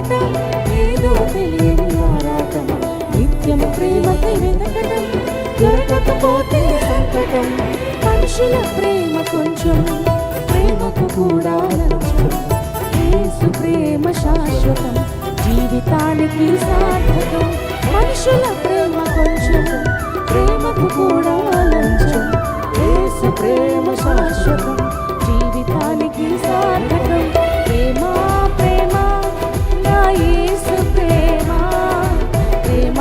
ఆరాటం, ఏదో తెలియని ఆరాటం, నిత్యము ప్రేమకై వెతకటం, దొరకకపోతే సంకటం. మనుషుల ప్రేమ కొంచెం, ప్రేమకు కూడా లంచం. యేసు ప్రేమ శాశ్వతం, జీవితానికి సార్థకం. మనుషుల ప్రేమ కొంచెం, ప్రేమకు కూడా లంచం. యేసు ప్రేమ శాశ్వతం, జీవితానికి సార్థకం. ప్రేమ ప్రేమ నా యేసు ప్రేమ, ప్రేమ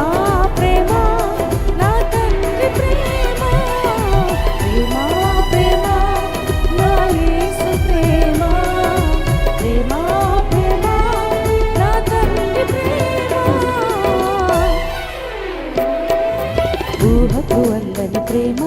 ప్రేమ నా తండ్రి ప్రేమ, ప్రేమ ప్రేమ నా యేసు ప్రేమ, ప్రేమ ప్రేమ నా తండ్రి ప్రేమ. ఊహకు అందని ప్రేమ